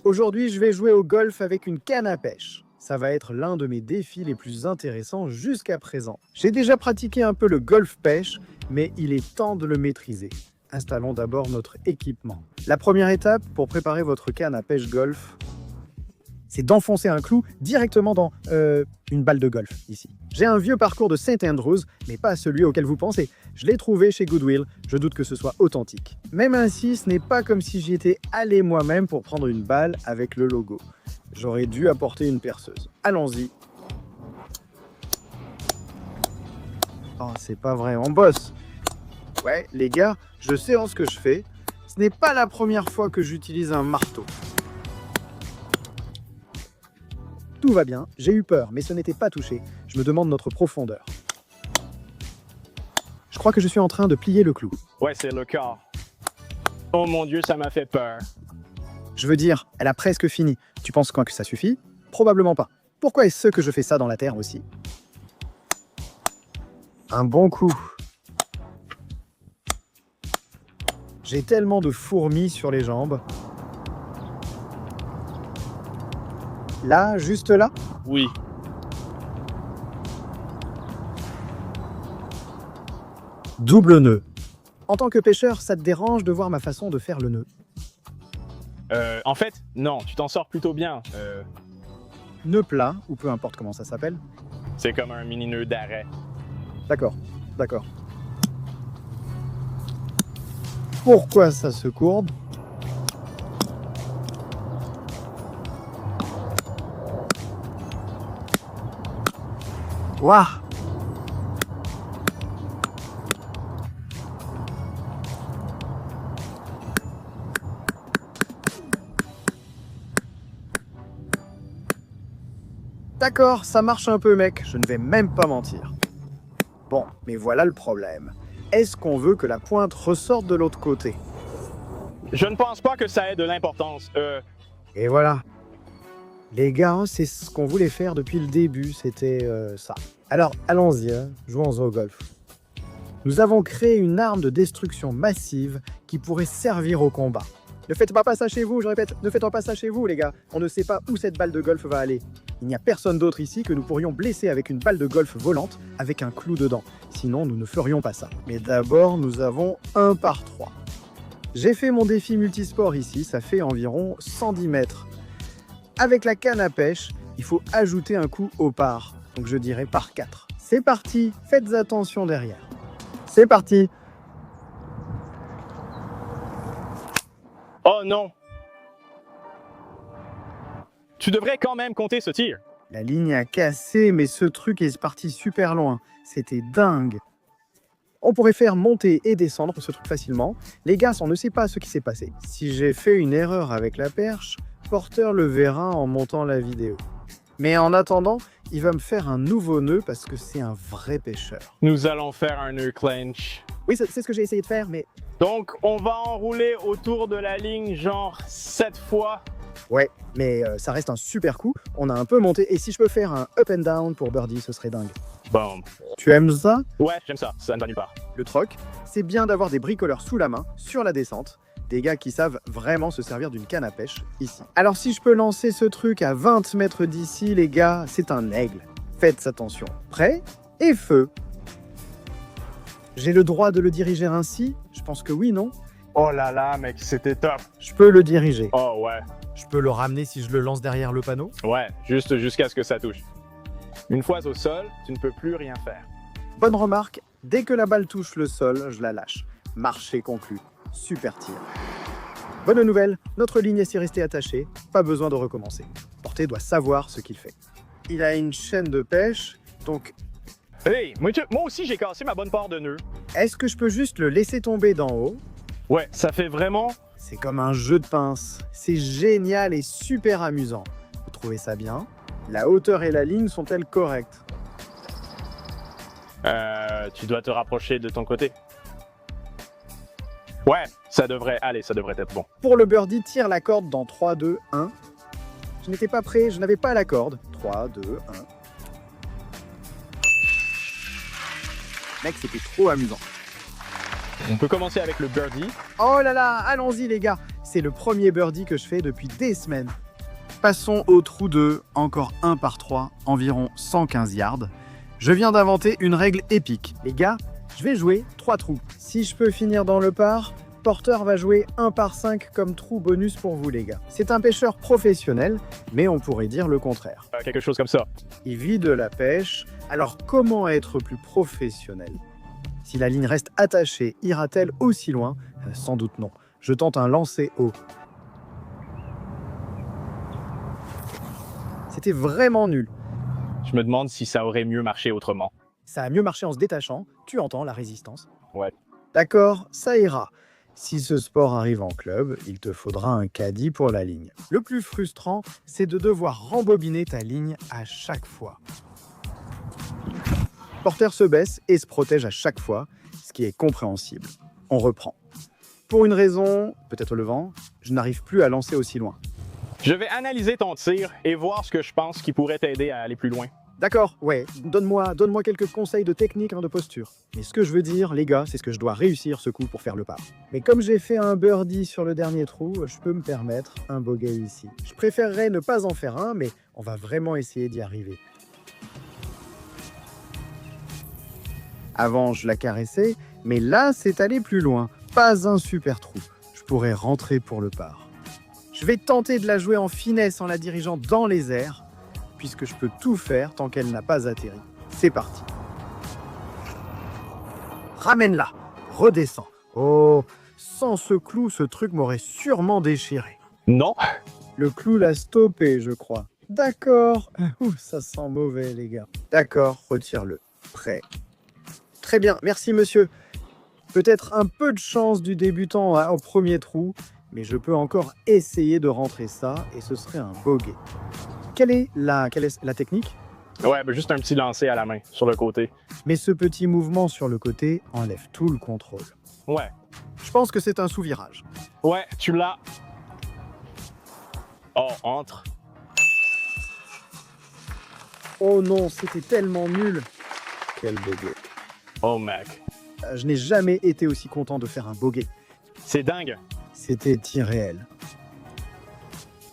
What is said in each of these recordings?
Aujourd'hui, je vais jouer au golf avec une canne à pêche. Ça va être l'un de mes défis les plus intéressants jusqu'à présent. J'ai déjà pratiqué un peu le golf pêche, mais il est temps de le maîtriser. Installons d'abord notre équipement. La première étape pour préparer votre canne à pêche golf, c'est d'enfoncer un clou directement dans une balle de golf, ici. J'ai un vieux parcours de St. Andrews, mais pas celui auquel vous pensez. Je l'ai trouvé chez Goodwill, je doute que ce soit authentique. Même ainsi, ce n'est pas comme si j'y étais allé moi-même pour prendre une balle avec le logo. J'aurais dû apporter une perceuse. Allons-y. Oh, c'est pas vrai, on bosse. Ouais, les gars, je sais ce que je fais. Ce n'est pas la première fois que j'utilise un marteau. Tout va bien, j'ai eu peur, mais ce n'était pas touché. Je me demande notre profondeur. Je crois que je suis en train de plier le clou. Ouais, c'est le cas. Oh mon Dieu, ça m'a fait peur. Je veux dire, elle a presque fini. Tu penses quoi que ça suffit? Probablement pas. Pourquoi est-ce que je fais ça dans la terre aussi? Un bon coup. J'ai tellement de fourmis sur les jambes. Là, juste là? Oui. Double nœud. En tant que pêcheur, ça te dérange de voir ma façon de faire le nœud? En fait, non, tu t'en sors plutôt bien. Nœud plat, ou peu importe comment ça s'appelle. C'est comme un mini nœud d'arrêt. D'accord, d'accord. Pourquoi ça se courbe? Waouh! D'accord, ça marche un peu, mec, je ne vais même pas mentir. Bon, mais voilà le problème. Est-ce qu'on veut que la pointe ressorte de l'autre côté? Je ne pense pas que ça ait de l'importance. Et voilà. Les gars, c'est ce qu'on voulait faire depuis le début, c'était ça. Alors, allons-y, jouons au golf. Nous avons créé une arme de destruction massive qui pourrait servir au combat. Ne faites pas ça chez vous, je répète, ne faites pas ça chez vous, les gars. On ne sait pas où cette balle de golf va aller. Il n'y a personne d'autre ici que nous pourrions blesser avec une balle de golf volante avec un clou dedans. Sinon, nous ne ferions pas ça. Mais d'abord, nous avons 1 par 3. J'ai fait mon défi multisport ici, ça fait environ 110 mètres. Avec la canne à pêche, il faut ajouter un coup au par. Donc je dirais par 4. C'est parti, faites attention derrière. C'est parti. Oh non! Tu devrais quand même compter ce tir. La ligne a cassé, mais ce truc est parti super loin. C'était dingue. On pourrait faire monter et descendre ce truc facilement. Les gars, on ne sait pas ce qui s'est passé. Si j'ai fait une erreur avec la perche, Porter le verra en montant la vidéo. Mais en attendant, il va me faire un nouveau nœud parce que c'est un vrai pêcheur. Nous allons faire un nœud clench. Oui, c'est ce que j'ai essayé de faire, mais... Donc, on va enrouler autour de la ligne genre 7 fois. Ouais, mais ça reste un super coup. On a un peu monté. Et si je peux faire un up and down pour birdie, ce serait dingue. Bon. Tu aimes ça? Ouais, j'aime ça. Ça ne va nulle part. Le troc, c'est bien d'avoir des bricoleurs sous la main, sur la descente. Des gars qui savent vraiment se servir d'une canne à pêche, ici. Alors si je peux lancer ce truc à 20 mètres d'ici, les gars, c'est un aigle. Faites attention. Prêt? Et feu. J'ai le droit de le diriger ainsi? Je pense que oui, non? Oh là là, mec, c'était top. Je peux le diriger. Oh ouais. Je peux le ramener si je le lance derrière le panneau? Ouais, juste jusqu'à ce que ça touche. Une fois au sol, tu ne peux plus rien faire. Bonne remarque, dès que la balle touche le sol, je la lâche. Marché conclu. Super tir. Bonne nouvelle, notre ligne est si restée attachée, pas besoin de recommencer. Porter doit savoir ce qu'il fait. Il a une chaîne de pêche, donc Hey, moi aussi j'ai cassé ma bonne part de nœud. est-ce que je peux juste le laisser tomber d'en haut? Ouais, ça fait vraiment... C'est comme un jeu de pince. C'est génial et super amusant. Vous trouvez ça bien? La hauteur et la ligne sont-elles correctes? Tu dois te rapprocher de ton côté. Ouais, ça devrait être bon. Pour le birdie, tire la corde dans 3, 2, 1. Je n'étais pas prêt, je n'avais pas la corde. 3, 2, 1. Mec, c'était trop amusant. On peut commencer avec le birdie. Oh là là, allons-y les gars. C'est le premier birdie que je fais depuis des semaines. Passons au trou 2, encore 1 par 3, environ 115 yards. Je viens d'inventer une règle épique. Les gars, je vais jouer 3 trous. Si je peux finir dans le par, Porter va jouer 1 par 5 comme trou bonus pour vous les gars. C'est un pêcheur professionnel, mais on pourrait dire le contraire. Quelque chose comme ça. Il vit de la pêche, alors comment être plus professionnel? Si la ligne reste attachée, ira-t-elle aussi loin? Sans doute non. Je tente un lancer haut. C'était vraiment nul. Je me demande si ça aurait mieux marché autrement. Ça a mieux marché en se détachant, tu entends la résistance. Ouais. D'accord, ça ira. Si ce sport arrive en club, il te faudra un caddie pour la ligne. Le plus frustrant, c'est de devoir rembobiner ta ligne à chaque fois. Porter se baisse et se protège à chaque fois, ce qui est compréhensible. On reprend. Pour une raison, peut-être le vent, je n'arrive plus à lancer aussi loin. Je vais analyser ton tir et voir ce que je pense qui pourrait t'aider à aller plus loin. D'accord, ouais, donne-moi quelques conseils de technique, de posture. Mais ce que je veux dire, les gars, c'est ce que je dois réussir ce coup pour faire le par. Mais comme j'ai fait un birdie sur le dernier trou, je peux me permettre un bogey ici. Je préférerais ne pas en faire un, mais on va vraiment essayer d'y arriver. Avant, je la caressais, mais là, c'est allé plus loin. Pas un super trou. Je pourrais rentrer pour le par. Je vais tenter de la jouer en finesse en la dirigeant dans les airs, puisque je peux tout faire tant qu'elle n'a pas atterri. C'est parti. Ramène-la. Redescends. Oh, sans ce clou, ce truc m'aurait sûrement déchiré. Non. Le clou l'a stoppé, je crois. D'accord. Ouh, ça sent mauvais, les gars. D'accord, retire-le. Prêt. Très bien, merci monsieur. Peut-être un peu de chance du débutant au premier trou, mais je peux encore essayer de rentrer ça et ce serait un bogey. Quelle est la technique? Ouais, juste un petit lancer à la main, sur le côté. Mais ce petit mouvement sur le côté enlève tout le contrôle. Ouais. Je pense que c'est un sous-virage. Ouais, tu l'as. Oh, entre. Oh non, c'était tellement nul. Quel bogey. Oh, mec. Je n'ai jamais été aussi content de faire un bogey. C'est dingue. C'était irréel.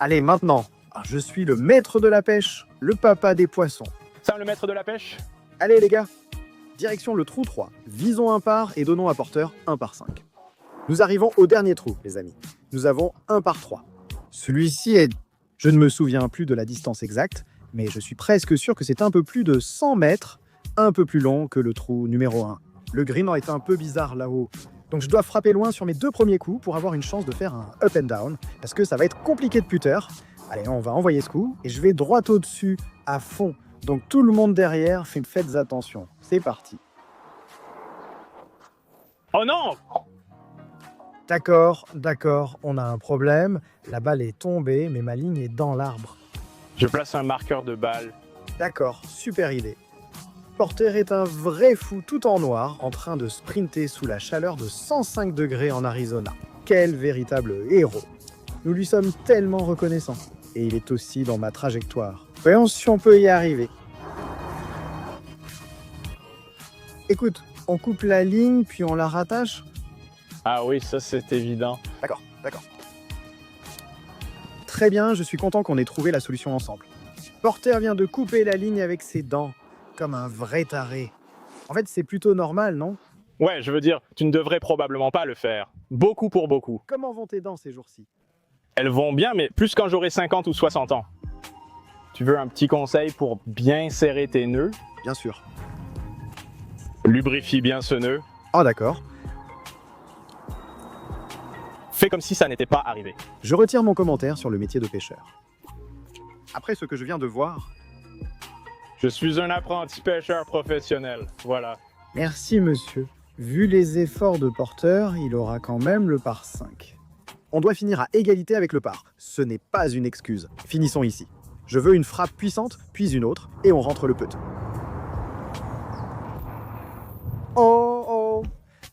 Allez, maintenant, je suis le maître de la pêche, le papa des poissons. Sam, le maître de la pêche? Allez les gars, direction le trou 3. Visons un par et donnons à Porter 1 par 5. Nous arrivons au dernier trou, les amis. Nous avons 1 par 3. Celui-ci est... Je ne me souviens plus de la distance exacte, mais je suis presque sûr que c'est un peu plus de 100 mètres, un peu plus long que le trou numéro 1. Le green est un peu bizarre là-haut. Donc je dois frapper loin sur mes 2 premiers coups pour avoir une chance de faire un up and down, parce que ça va être compliqué de putter. Allez, on va envoyer ce coup, et je vais droit au-dessus, à fond. Donc tout le monde derrière, faites attention. C'est parti. Oh non! D'accord, on a un problème. La balle est tombée, mais ma ligne est dans l'arbre. Je place un marqueur de balle. D'accord, super idée. Porter est un vrai fou tout en noir, en train de sprinter sous la chaleur de 105 degrés en Arizona. Quel véritable héros. Nous lui sommes tellement reconnaissants. Et il est aussi dans ma trajectoire. Voyons si on peut y arriver. Écoute, on coupe la ligne, puis on la rattache. Ah oui, ça c'est évident. D'accord. Très bien, je suis content qu'on ait trouvé la solution ensemble. Porter vient de couper la ligne avec ses dents, comme un vrai taré. En fait, c'est plutôt normal, non? Ouais, je veux dire, tu ne devrais probablement pas le faire. Beaucoup pour beaucoup. Comment vont tes dents ces jours-ci? Elles vont bien, mais plus quand j'aurai 50 ou 60 ans. Tu veux un petit conseil pour bien serrer tes nœuds? Bien sûr. Lubrifie bien ce nœud. Oh d'accord. Fais comme si ça n'était pas arrivé. Je retire mon commentaire sur le métier de pêcheur. Après ce que je viens de voir... Je suis un apprenti pêcheur professionnel, voilà. Merci monsieur. Vu les efforts de Porter, il aura quand même le par 5. On doit finir à égalité avec le par. Ce n'est pas une excuse. Finissons ici. Je veux une frappe puissante, puis une autre, et on rentre le putt. Oh,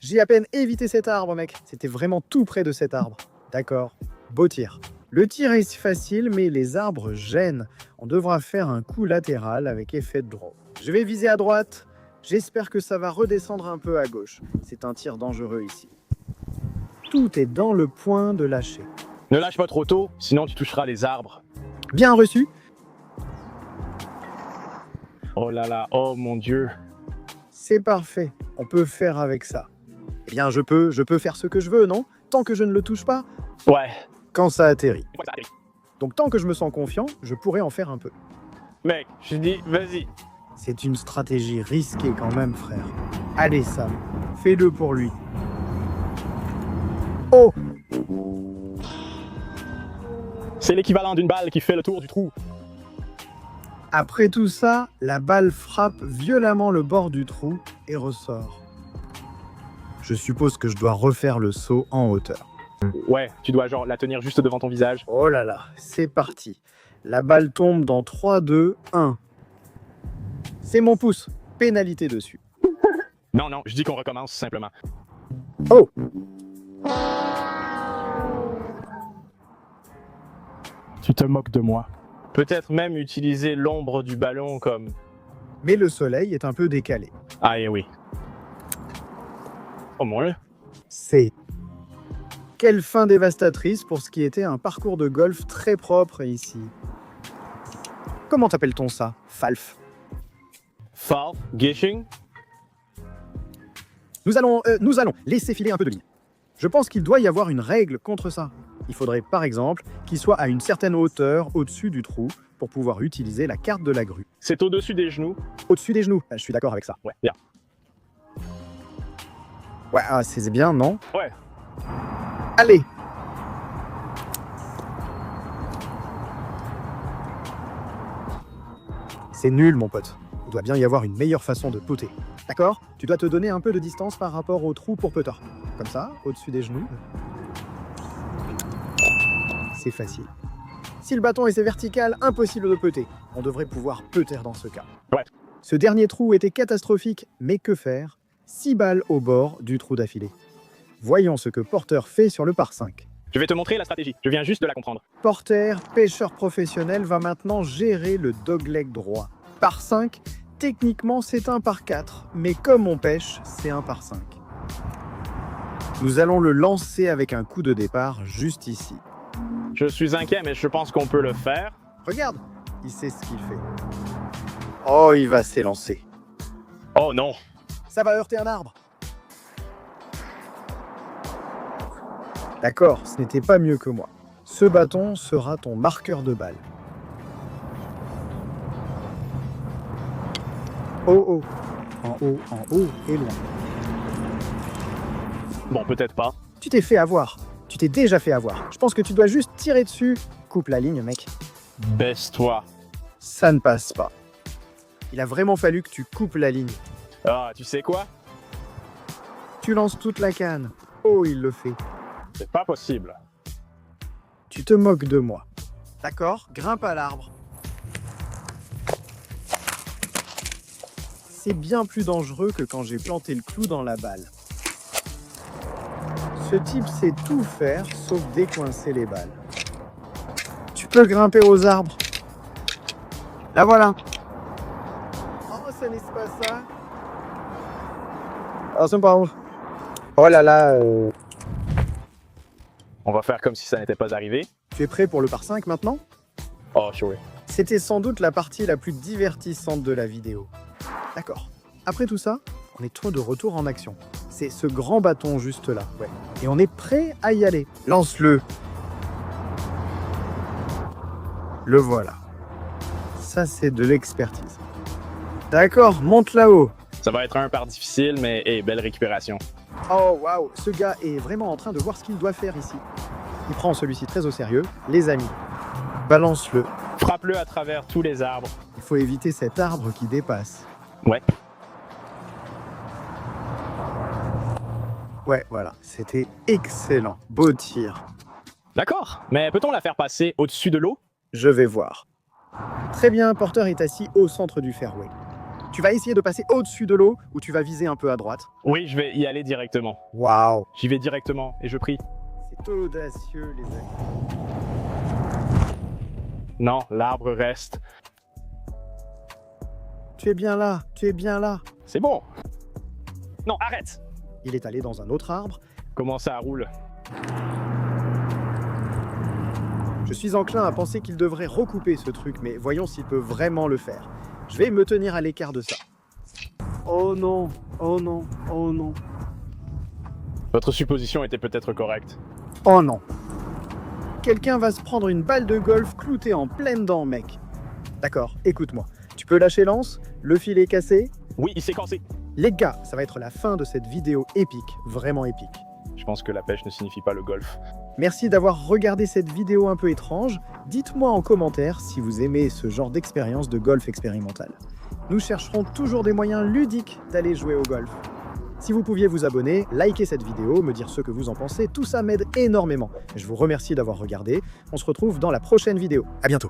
j'ai à peine évité cet arbre, mec. C'était vraiment tout près de cet arbre. D'accord, beau tir. Le tir est facile, mais les arbres gênent. On devra faire un coup latéral avec effet de draw. Je vais viser à droite. J'espère que ça va redescendre un peu à gauche. C'est un tir dangereux ici. Tout est dans le point de lâcher. Ne lâche pas trop tôt, sinon tu toucheras les arbres. Bien reçu. Oh là là, oh mon Dieu. C'est parfait. On peut faire avec ça. Eh bien, je peux faire ce que je veux, non? Tant que je ne le touche pas, Ouais. quand ça atterrit. Ouais, ça arrive. Donc tant que je me sens confiant, je pourrais en faire un peu. Mec, je dis, vas-y. C'est une stratégie risquée quand même, frère. Allez, Sam, fais-le pour lui. Oh! C'est l'équivalent d'une balle qui fait le tour du trou. Après tout ça, la balle frappe violemment le bord du trou et ressort. Je suppose que je dois refaire le saut en hauteur. Ouais, tu dois genre la tenir juste devant ton visage. Oh là là, c'est parti. La balle tombe dans 3, 2, 1. C'est mon pouce. Pénalité dessus. Non, non, je dis qu'on recommence simplement. Oh! Tu te moques de moi. Peut-être même utiliser l'ombre du ballon comme... Mais le soleil est un peu décalé. Ah, et oui. Au moins. C'est... Quelle fin dévastatrice pour ce qui était un parcours de golf très propre ici. Comment t'appelle-t-on ça, Falf? Fall, Gishing. Nous allons laisser filer un peu de ligne. Je pense qu'il doit y avoir une règle contre ça. Il faudrait par exemple qu'il soit à une certaine hauteur au-dessus du trou pour pouvoir utiliser la carte de la grue. C'est au-dessus des genoux. Au-dessus des genoux, je suis d'accord avec ça. Ouais, bien. Ouais, c'est bien, non? Ouais. Allez! C'est nul, mon pote. Il doit bien y avoir une meilleure façon de poter. D'accord? Tu dois te donner un peu de distance par rapport au trou pour putter. Comme ça, au-dessus des genoux. C'est facile. Si le bâton est vertical, impossible de putter. On devrait pouvoir putter dans ce cas. Ouais. Ce dernier trou était catastrophique, mais que faire? 6 balles au bord du trou d'affilée. Voyons ce que Porter fait sur le par 5. Je vais te montrer la stratégie. Je viens juste de la comprendre. Porter, pêcheur professionnel, va maintenant gérer le dogleg droit. Par 5, techniquement c'est un par 4, mais comme on pêche, c'est un par 5. Nous allons le lancer avec un coup de départ juste ici. Je suis inquiet, mais je pense qu'on peut le faire. Regarde, il sait ce qu'il fait. Oh, il va s'élancer. Oh non. Ça va heurter un arbre. D'accord, ce n'était pas mieux que moi. Ce bâton sera ton marqueur de balle. Oh oh, en haut et loin. Bon, peut-être pas. Tu t'es fait avoir. Tu t'es déjà fait avoir. Je pense que tu dois juste tirer dessus. Coupe la ligne, mec. Baisse-toi. Ça ne passe pas. Il a vraiment fallu que tu coupes la ligne. Ah, tu sais quoi? Tu lances toute la canne. Oh, il le fait. C'est pas possible. Tu te moques de moi. D'accord, grimpe à l'arbre. C'est bien plus dangereux que quand j'ai planté le clou dans la balle. Ce type sait tout faire sauf décoincer les balles. Tu peux grimper aux arbres. La voilà. Oh, ça n'est pas ça. Ah, c'est pas ouf. Oh là là. On va faire comme si ça n'était pas arrivé. Tu es prêt pour le par 5 maintenant? Oh, sure. C'était sans doute la partie la plus divertissante de la vidéo. D'accord. Après tout ça, on est de retour en action. C'est ce grand bâton juste là, ouais. Et on est prêt à y aller. Lance-le. Le voilà. Ça, c'est de l'expertise. D'accord, monte là-haut. Ça va être un par difficile, mais hey, belle récupération. Oh, waouh, ce gars est vraiment en train de voir ce qu'il doit faire ici. Il prend celui-ci très au sérieux. Les amis, balance-le. Frappe-le à travers tous les arbres. Il faut éviter cet arbre qui dépasse. Ouais. Ouais, voilà, c'était excellent. Beau tir. D'accord, mais peut-on la faire passer au-dessus de l'eau? Je vais voir. Très bien, Porter est assis au centre du fairway. Tu vas essayer de passer au-dessus de l'eau ou tu vas viser un peu à droite? Oui, je vais y aller directement. Waouh, J'y vais directement et je prie. c'est audacieux, les amis. Non, l'arbre reste. Tu es bien là, tu es bien là. C'est bon. Non, arrête. Il est allé dans un autre arbre. Comment ça roule? Je suis enclin à penser qu'il devrait recouper ce truc, mais voyons s'il peut vraiment le faire. Je vais me tenir à l'écart de ça. Oh non, oh non, oh non, Votre supposition était peut-être correcte. oh non. Quelqu'un va se prendre une balle de golf cloutée en pleine dent, mec. D'accord, écoute-moi. Tu peux lâcher l'anse? Le fil est cassé? Oui, il s'est cassé. Les gars, ça va être la fin de cette vidéo épique, vraiment épique. Je pense que la pêche ne signifie pas le golf. Merci d'avoir regardé cette vidéo un peu étrange. Dites-moi en commentaire si vous aimez ce genre d'expérience de golf expérimental. Nous chercherons toujours des moyens ludiques d'aller jouer au golf. Si vous pouviez vous abonner, liker cette vidéo, me dire ce que vous en pensez, tout ça m'aide énormément. Je vous remercie d'avoir regardé. On se retrouve dans la prochaine vidéo. À bientôt.